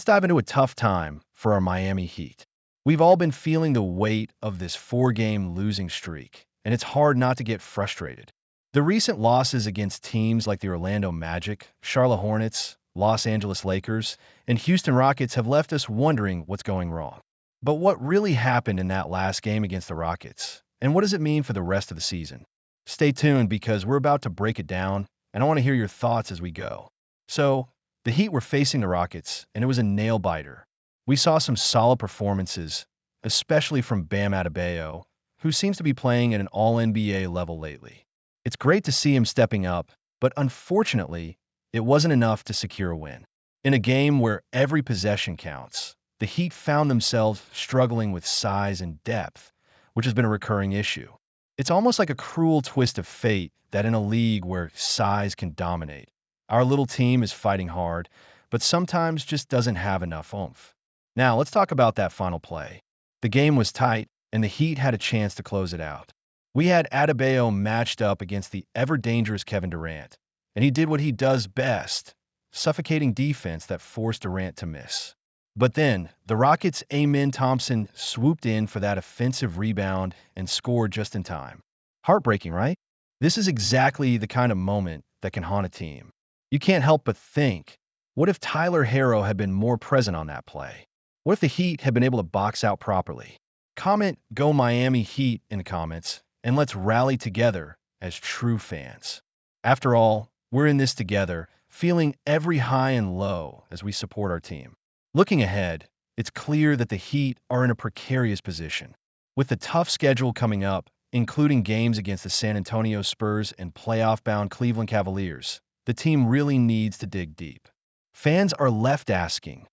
Let's dive into a tough time for our Miami Heat. We've all been feeling the weight of this four-game losing streak, and it's hard not to get frustrated. The recent losses against teams like the Orlando Magic, Charlotte Hornets, Los Angeles Lakers, and Houston Rockets have left us wondering what's going wrong. But what really happened in that last game against the Rockets? And what does it mean for the rest of the season? Stay tuned because we're about to break it down, and I want to hear your thoughts as we go. So, the Heat were facing the Rockets, and it was a nail-biter. We saw some solid performances, especially from Bam Adebayo, who seems to be playing at an all-NBA level lately. It's great to see him stepping up, but unfortunately, it wasn't enough to secure a win. In a game where every possession counts, the Heat found themselves struggling with size and depth, which has been a recurring issue. It's almost like a cruel twist of fate that in a league where size can dominate, our little team is fighting hard, but sometimes just doesn't have enough oomph. Now, let's talk about that final play. The game was tight, and the Heat had a chance to close it out. We had Adebayo matched up against the ever-dangerous Kevin Durant, and he did what he does best, suffocating defense that forced Durant to miss. But then, the Rockets' Amen Thompson swooped in for that offensive rebound and scored just in time. Heartbreaking, right? This is exactly the kind of moment that can haunt a team. You can't help but think, what if Tyler Herro had been more present on that play? What if the Heat had been able to box out properly? Comment "Go Miami Heat" in the comments, and let's rally together as true fans. After all, we're in this together, feeling every high and low as we support our team. Looking ahead, it's clear that the Heat are in a precarious position. With the tough schedule coming up, including games against the San Antonio Spurs and playoff-bound Cleveland Cavaliers, the team really needs to dig deep. Fans are left asking,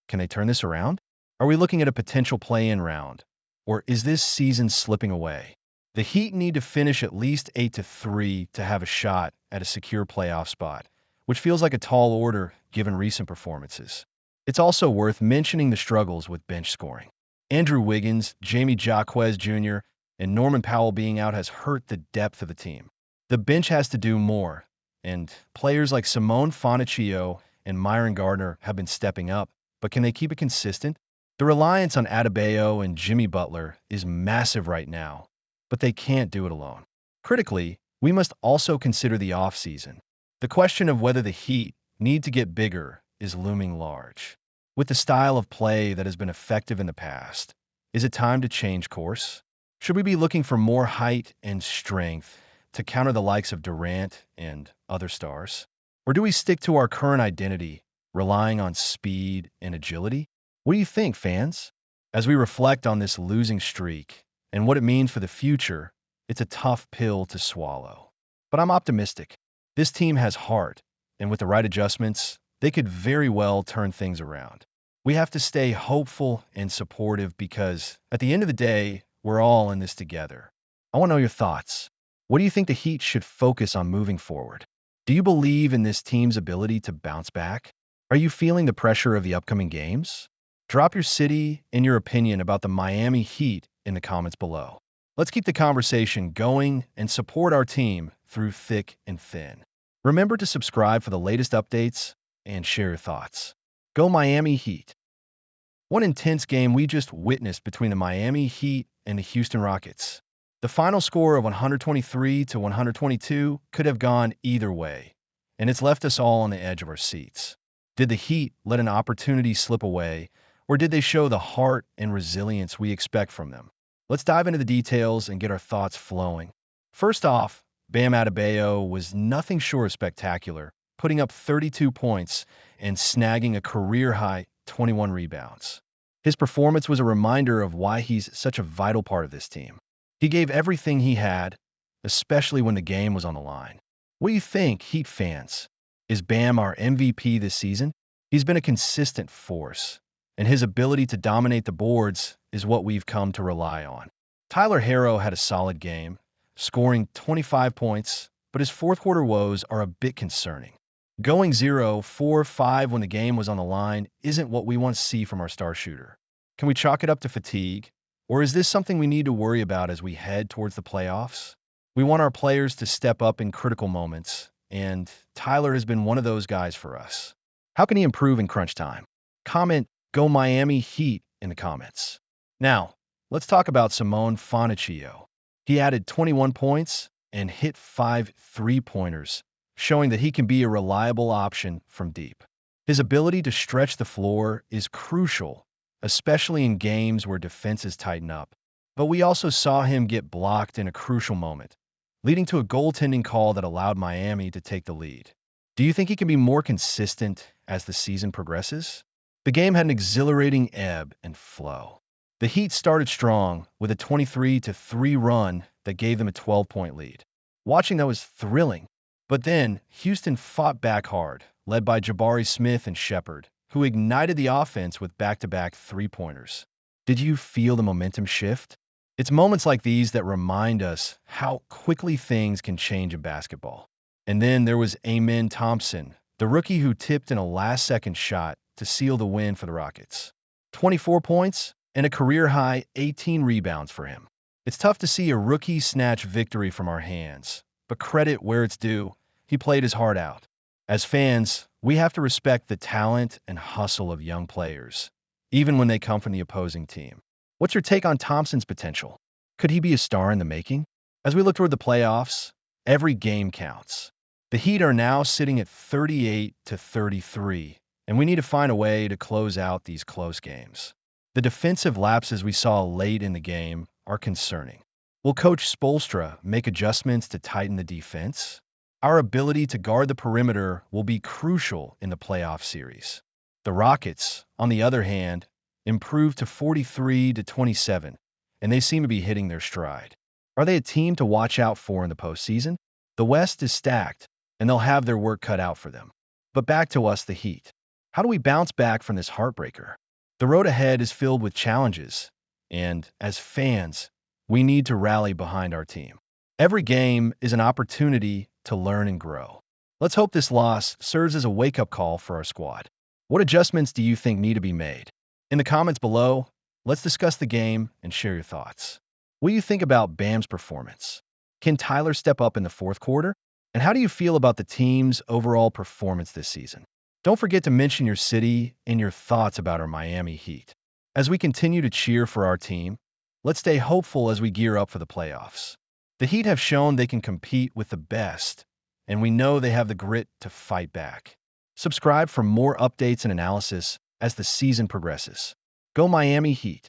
can they turn this around? Are we looking at a potential play-in round? Or is this season slipping away? The Heat need to finish at least 8-3 to have a shot at a secure playoff spot, which feels like a tall order given recent performances. It's also worth mentioning the struggles with bench scoring. Andrew Wiggins, Jamie Jaquez Jr., and Norman Powell being out has hurt the depth of the team. The bench has to do more, and players like Simone Fontecchio and Myron Gardner have been stepping up, but can they keep it consistent? The reliance on Adebayo and Jimmy Butler is massive right now, but they can't do it alone. Critically, we must also consider the offseason. The question of whether the Heat need to get bigger is looming large. With the style of play that has been effective in the past, is it time to change course? Should we be looking for more height and strength to counter the likes of Durant and other stars? Or do we stick to our current identity, relying on speed and agility? What do you think, fans? As we reflect on this losing streak and what it means for the future, it's a tough pill to swallow. But I'm optimistic. This team has heart, and with the right adjustments, they could very well turn things around. We have to stay hopeful and supportive because, at the end of the day, we're all in this together. I want to know your thoughts. What do you think the Heat should focus on moving forward? Do you believe in this team's ability to bounce back? Are you feeling the pressure of the upcoming games? Drop your city and your opinion about the Miami Heat in the comments below. Let's keep the conversation going and support our team through thick and thin. Remember to subscribe for the latest updates and share your thoughts. Go Miami Heat! One intense game we just witnessed between the Miami Heat and the Houston Rockets. The final score of 123-122 could have gone either way, and it's left us all on the edge of our seats. Did the Heat let an opportunity slip away, or did they show the heart and resilience we expect from them? Let's dive into the details and get our thoughts flowing. First off, Bam Adebayo was nothing short of spectacular, putting up 32 points and snagging a career-high 21 rebounds. His performance was a reminder of why he's such a vital part of this team. He gave everything he had, especially when the game was on the line. What do you think, Heat fans? Is Bam our MVP this season? He's been a consistent force, and his ability to dominate the boards is what we've come to rely on. Tyler Herro had a solid game, scoring 25 points, but his fourth-quarter woes are a bit concerning. Going 0-4-5 when the game was on the line isn't what we want to see from our star shooter. Can we chalk it up to fatigue? Or is this something we need to worry about as we head towards the playoffs? We want our players to step up in critical moments, and Tyler has been one of those guys for us. How can he improve in crunch time? Comment "Go Miami Heat" in the comments. Now, let's talk about Simone Fontecchio. He added 21 points and hit 5 three-pointers, showing that he can be a reliable option from deep. His ability to stretch the floor is crucial, especially in games where defenses tighten up. But we also saw him get blocked in a crucial moment, leading to a goaltending call that allowed Miami to take the lead. Do you think he can be more consistent as the season progresses? The game had an exhilarating ebb and flow. The Heat started strong with a 23-3 run that gave them a 12-point lead. Watching that was thrilling. But then, Houston fought back hard, led by Jabari Smith and Shepard, who ignited the offense with back-to-back three-pointers. Did you feel the momentum shift? It's moments like these that remind us how quickly things can change in basketball. And then there was Amen Thompson, the rookie who tipped in a last-second shot to seal the win for the Rockets. 24 points and a career-high 18 rebounds for him. It's tough to see a rookie snatch victory from our hands, but credit where it's due, he played his heart out. As fans, we have to respect the talent and hustle of young players, even when they come from the opposing team. What's your take on Thompson's potential? Could he be a star in the making? As we look toward the playoffs, every game counts. The Heat are now sitting at 38-33, and we need to find a way to close out these close games. The defensive lapses we saw late in the game are concerning. Will Coach Spoelstra make adjustments to tighten the defense? Our ability to guard the perimeter will be crucial in the playoff series. The Rockets, on the other hand, improved to 43-27, and they seem to be hitting their stride. Are they a team to watch out for in the postseason? The West is stacked, and they'll have their work cut out for them. But back to us, the Heat. How do we bounce back from this heartbreaker? The road ahead is filled with challenges, and as fans, we need to rally behind our team. Every game is an opportunity to learn and grow. Let's hope this loss serves as a wake-up call for our squad. What adjustments do you think need to be made? In the comments below, let's discuss the game and share your thoughts. What do you think about Bam's performance? Can Tyler step up in the fourth quarter? And how do you feel about the team's overall performance this season? Don't forget to mention your city and your thoughts about our Miami Heat. As we continue to cheer for our team, let's stay hopeful as we gear up for the playoffs. The Heat have shown they can compete with the best, and we know they have the grit to fight back. Subscribe for more updates and analysis as the season progresses. Go Miami Heat!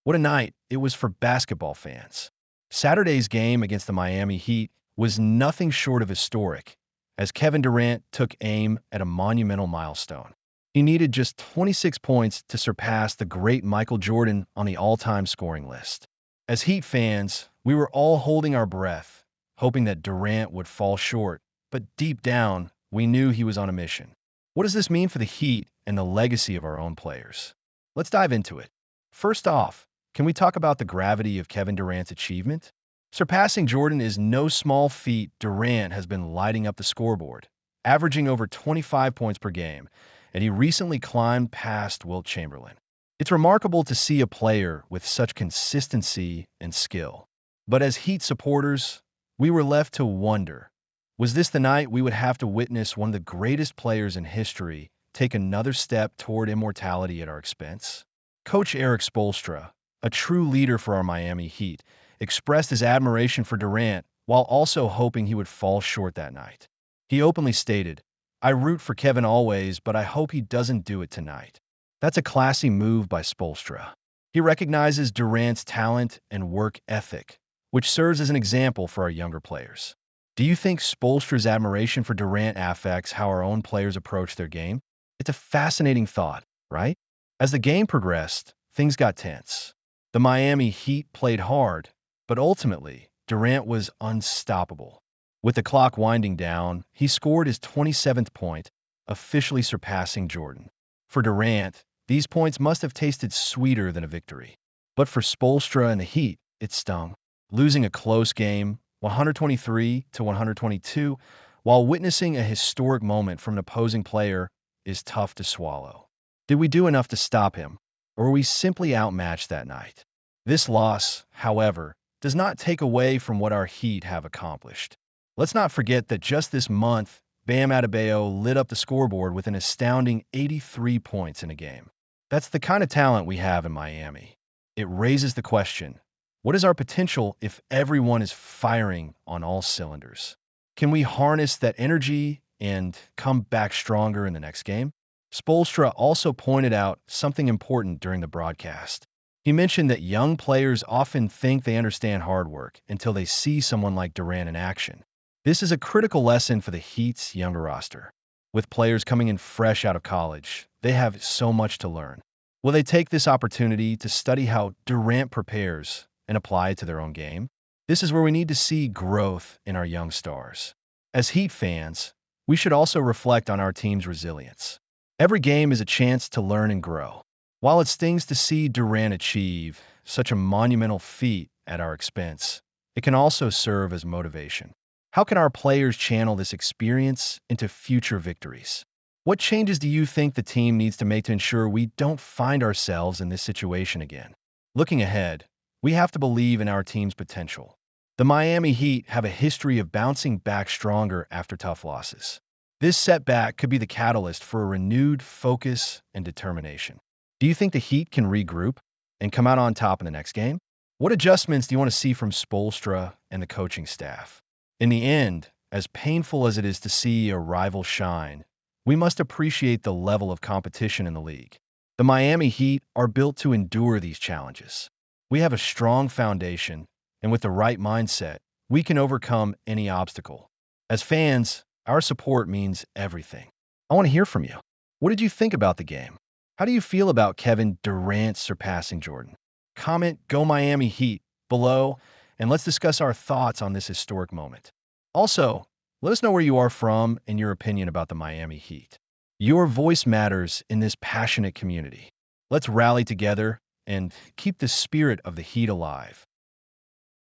What a night it was for basketball fans. Saturday's game against the Miami Heat was nothing short of historic, as Kevin Durant took aim at a monumental milestone. He needed just 26 points to surpass the great Michael Jordan on the all-time scoring list. As Heat fans, we were all holding our breath, hoping that Durant would fall short, but deep down, we knew he was on a mission. What does this mean for the Heat and the legacy of our own players? Let's dive into it. First off, can we talk about the gravity of Kevin Durant's achievement? Surpassing Jordan is no small feat. Durant has been lighting up the scoreboard, averaging over 25 points per game, and he recently climbed past Wilt Chamberlain. It's remarkable to see a player with such consistency and skill. But as Heat supporters, we were left to wonder, was this the night we would have to witness one of the greatest players in history take another step toward immortality at our expense? Coach Eric Spoelstra, a true leader for our Miami Heat, expressed his admiration for Durant while also hoping he would fall short that night. He openly stated, "I root for Kevin always, but I hope he doesn't do it tonight." That's a classy move by Spoelstra. He recognizes Durant's talent and work ethic, which serves as an example for our younger players. Do you think Spoelstra's admiration for Durant affects how our own players approach their game? It's a fascinating thought, right? As the game progressed, things got tense. The Miami Heat played hard, but ultimately, Durant was unstoppable. With the clock winding down, he scored his 27th point, officially surpassing Jordan. For Durant, these points must have tasted sweeter than a victory. But for Spoelstra and the Heat, it stung. Losing a close game, 123-122, while witnessing a historic moment from an opposing player is tough to swallow. Did we do enough to stop him, or were we simply outmatched that night? This loss, however, does not take away from what our Heat have accomplished. Let's not forget that just this month, Bam Adebayo lit up the scoreboard with an astounding 83 points in a game. That's the kind of talent we have in Miami. It raises the question, what is our potential if everyone is firing on all cylinders? Can we harness that energy and come back stronger in the next game? Spoelstra also pointed out something important during the broadcast. He mentioned that young players often think they understand hard work until they see someone like Durant in action. This is a critical lesson for the Heat's younger roster. With players coming in fresh out of college, they have so much to learn. Will they take this opportunity to study how Durant prepares and apply it to their own game? This is where we need to see growth in our young stars. As Heat fans, we should also reflect on our team's resilience. Every game is a chance to learn and grow. While it stings to see Durant achieve such a monumental feat at our expense, it can also serve as motivation. How can our players channel this experience into future victories? What changes do you think the team needs to make to ensure we don't find ourselves in this situation again? Looking ahead, we have to believe in our team's potential. The Miami Heat have a history of bouncing back stronger after tough losses. This setback could be the catalyst for a renewed focus and determination. Do you think the Heat can regroup and come out on top in the next game? What adjustments do you want to see from Spoelstra and the coaching staff? In the end, as painful as it is to see a rival shine, we must appreciate the level of competition in the league. The Miami Heat are built to endure these challenges. We have a strong foundation, and with the right mindset, we can overcome any obstacle. As fans, our support means everything. I want to hear from you. What did you think about the game? How do you feel about Kevin Durant surpassing Jordan? Comment "Go Miami Heat" below, and let's discuss our thoughts on this historic moment. Also, let us know where you are from and your opinion about the Miami Heat. Your voice matters in this passionate community. Let's rally together and keep the spirit of the Heat alive.